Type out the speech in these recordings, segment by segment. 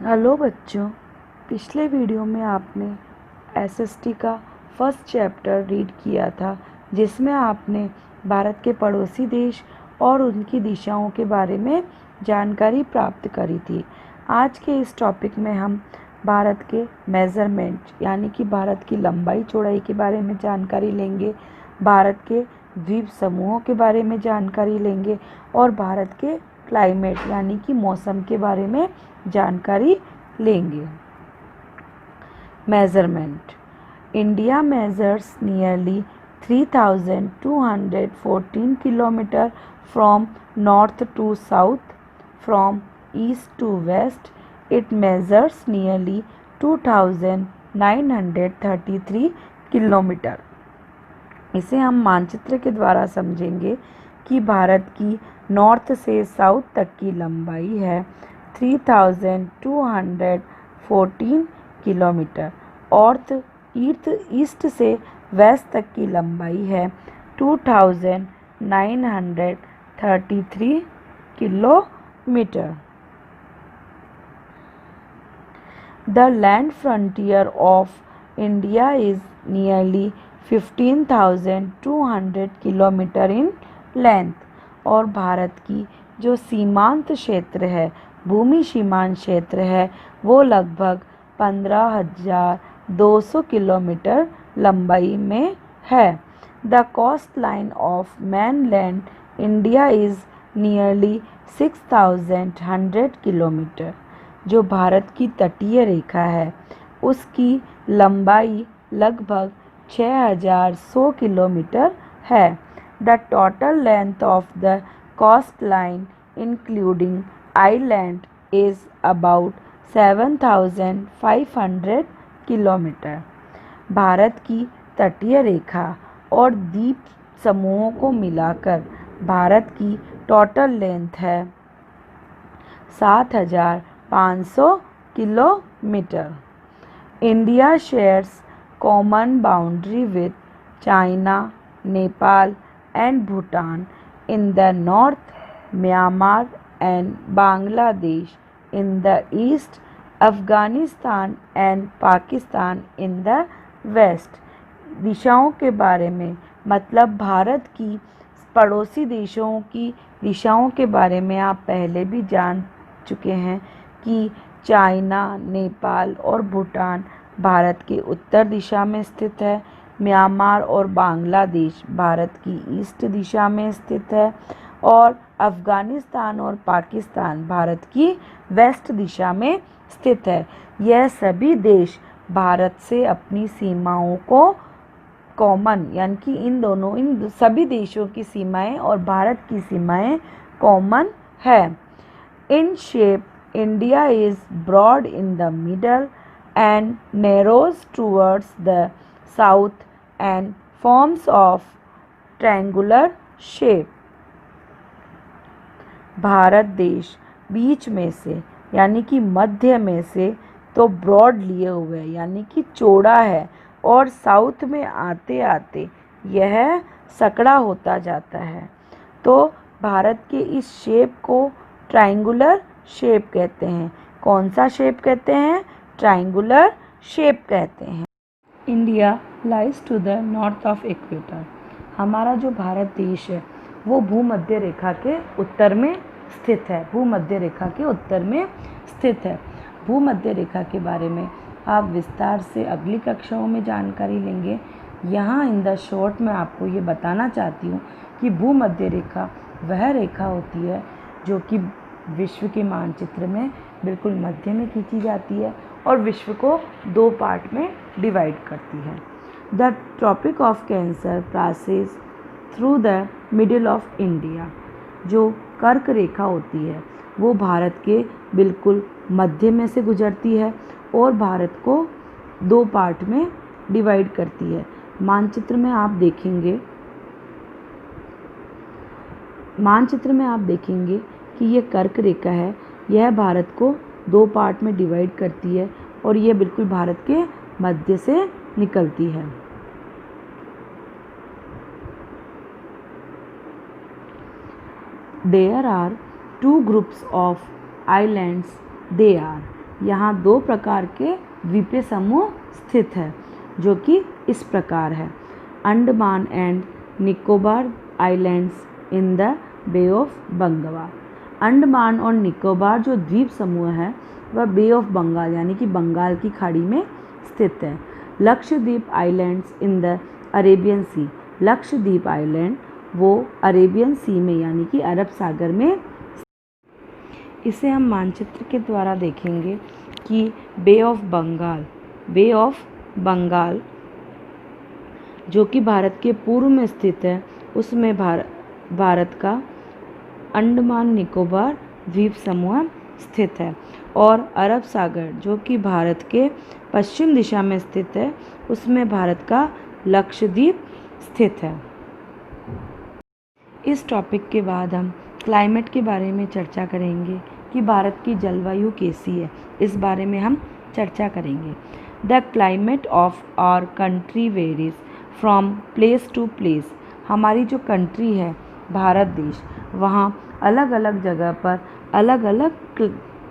Hello बच्चों, पिछले video में आपने एसएसटी का फर्स्ट चैप्टर रीड किया था जिसमें आपने भारत के पड़ोसी देश और उनकी दिशाओं के बारे में जानकारी प्राप्त करी थी। आज के इस टॉपिक में हम भारत के मेज़रमेंट यानी कि भारत की लंबाई चौड़ाई के बारे में जानकारी लेंगे, भारत के द्वीप समूहों के बारे में जानकारी लेंगे और भारत के क्लाइमेट यानी कि मौसम के बारे में जानकारी लेंगे। Measurement. India measures nearly 3214 kilometre from north to south, from east to west it measures nearly 2933 kilometre. इसे हम मानचित्र के द्वारा समझेंगे कि भारत की नॉर्थ से साउथ तक की लंबाई है 3214 किलोमीटर और ईस्ट से वेस्ट तक की लंबाई है 2933 kilometre. The land frontier of India is nearly 15,200 kilometre in length और भारत की जो सीमांत क्षेत्र है, भूमि सीमांत क्षेत्र है, वो लगभग 15,200 किलोमीटर लंबाई में है। The coast line of mainland India is nearly 6,100 kilometre. जो भारत की तटीय रेखा है उसकी लंबाई लगभग 6,100 किलोमीटर है। The total length of the coast line including island is about 7,500 kilometre. Bharat की तटीय रेखा और द्वीप समूहों को मिलाकर भारत की टोटल लेंथ है 7,500 kilometre. India shares common boundary with China, Nepal and Bhutan in the north, Myanmar and Bangladesh in the east, Afghanistan and Pakistan in the west. दिशाओं के बारे में मतलब भारत की पड़ोसी देशों की दिशाओं के बारे में आप पहले भी जान चुके हैं कि चाइना, नेपाल और भूटान भारत के उत्तर दिशा में स्थित है, म्यांमार और बांग्लादेश भारत की ईस्ट दिशा में स्थित है और अफ़गानिस्तान और पाकिस्तान भारत की वेस्ट दिशा में स्थित है। यह सभी देश भारत से अपनी सीमाओं को कॉमन यानी कि इन सभी देशों की सीमाएं और भारत की सीमाएं कॉमन है। In shape India is broad in the middle and narrows towards the south and forms of triangular shape. Bharat देश बीच में से यानी कि मध्य में से तो ब्रॉड लिए हुए है यानी कि चौड़ा है और साउथ में आते आते यह सकड़ा होता जाता है। तो भारत के इस शेप को ट्रायंगुलर शेप कहते हैं। कौन सा शेप कहते हैं? ट्रायंगुलर शेप कहते हैं। India lies to the north of equator. हमारा जो भारत देश है वो भूमध्य रेखा के उत्तर में स्थित है। भूमध्य रेखा के उत्तर में स्थित है। भूमध्य रेखा के बारे में आप विस्तार से अगली कक्षाओं में जानकारी लेंगे। यहाँ इन द शॉर्ट में आपको ये बताना चाहती हूँ कि भूमध्य रेखा वह रेखा होती है जो कि विश्व के मानचित्र में बिल्कुल मध्य में खींची जाती है और विश्व को दो पार्ट में डिवाइड करती है। The tropic of cancer passes through the middle of India. जो कर्क रेखा होती है वो भारत के बिल्कुल मध्य में से गुजरती है और भारत को दो पार्ट में डिवाइड करती है। मानचित्र में आप देखेंगे कि ये कर्क रेखा है, यह भारत को दो पार्ट में डिवाइड करती है और ये बिल्कुल भारत के मध्य से निकलती है। There are two groups of islands. They are यहाँ 2 प्रकार के द्वीपीय समूह स्थित है, जो कि इस प्रकार है। Andaman and Nicobar islands in the Bay of Bengal. Andaman और निकोबार जो द्वीप समूह है वह बे ऑफ बंगाल यानी कि बंगाल की खाड़ी में स्थित है। Lakshadweep islands in the Arabian Sea. Lakshadweep island वो अरेबियन सी में यानी कि अरब सागर में। इसे हम मानचित्र के द्वारा देखेंगे कि बे ऑफ बंगाल जो कि भारत के पूर्व में स्थित है, उसमें भारत का अंडमान निकोबार द्वीप समूह स्थित है। और अरब सागर जो कि भारत के पश्चिम दिशा में स्थित है, उसमें भारत का लक्षद्वीप स्थित है। इस टॉपिक के बाद हम क्लाइमेट के बारे में चर्चा करेंगे कि भारत की जलवायु कैसी है, इस बारे में हम चर्चा करेंगे। The climate of our country varies from place to place. हमारी जो कंट्री है भारत देश, वहाँ अलग अलग जगह पर अलग अलग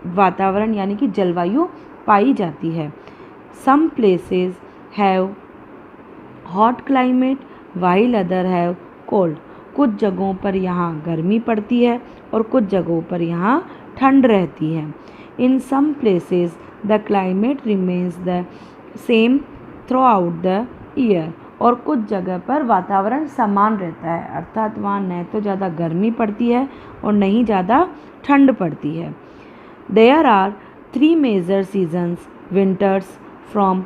वातावरण यानी कि जलवायु पाई जाती है। Some places have hot climate while other have cold. कुछ जगहों पर यहाँ गर्मी पड़ती है और कुछ जगहों पर यहाँ ठंड रहती है। In some places the climate remains the same throughout the year. और कुछ जगह पर वातावरण समान रहता है, अर्थात वहाँ न तो ज़्यादा गर्मी पड़ती है और न ही ज़्यादा ठंड पड़ती है। There are 3 major seasons, winters from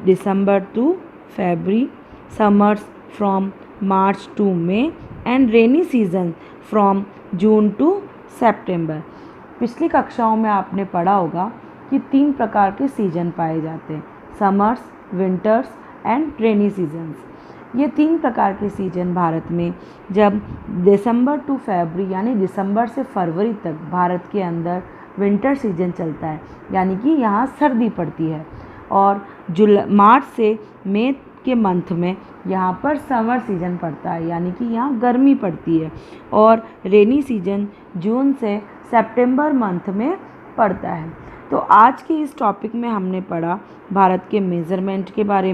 December to February, summers from March to May and rainy season from June to September. पिछली कक्षाओं में आपने पढ़ा होगा कि 3 प्रकार के सीजन पाए जाते हैं, summers, winters and rainy seasons. ये 3 प्रकार के सीजन भारत में जब दिसंबर टू फरवरी यानी दिसंबर से फरवरी तक भारत के अंदर विंटर सीजन चलता है, यानी कि यहाँ सर्दी पड़ती है। और मार्च से मई के मंथ में यहाँ पर समर सीजन पड़ता है, यानी कि यहाँ गर्मी पड़ती है। और रेनी सीजन जून से सितंबर मंथ में पड़ता है। तो आज के इस टॉपिक में हमने पढ़ा भारत के मेज़रमेंट के बारे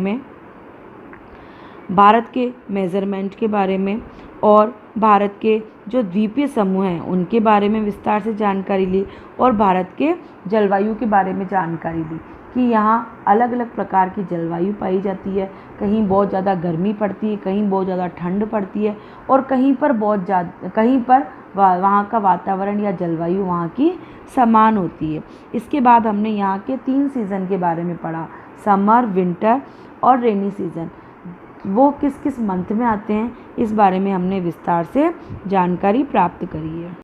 में और भारत के जो द्वीपीय समूह हैं उनके बारे में विस्तार से जानकारी ली और भारत के जलवायु के बारे में जानकारी दी कि यहाँ अलग अलग प्रकार की जलवायु पाई जाती है। कहीं बहुत ज़्यादा गर्मी पड़ती है, कहीं बहुत ज़्यादा ठंड पड़ती है और कहीं पर वहाँ का वातावरण या जलवायु वहाँ की समान होती है। इसके बाद हमने यहाँ के 3 सीज़न के बारे में पढ़ा, समर, विंटर और रेनी सीज़न। वो किस किस मंथ में आते हैं, इस बारे में हमने विस्तार से जानकारी प्राप्त करी है।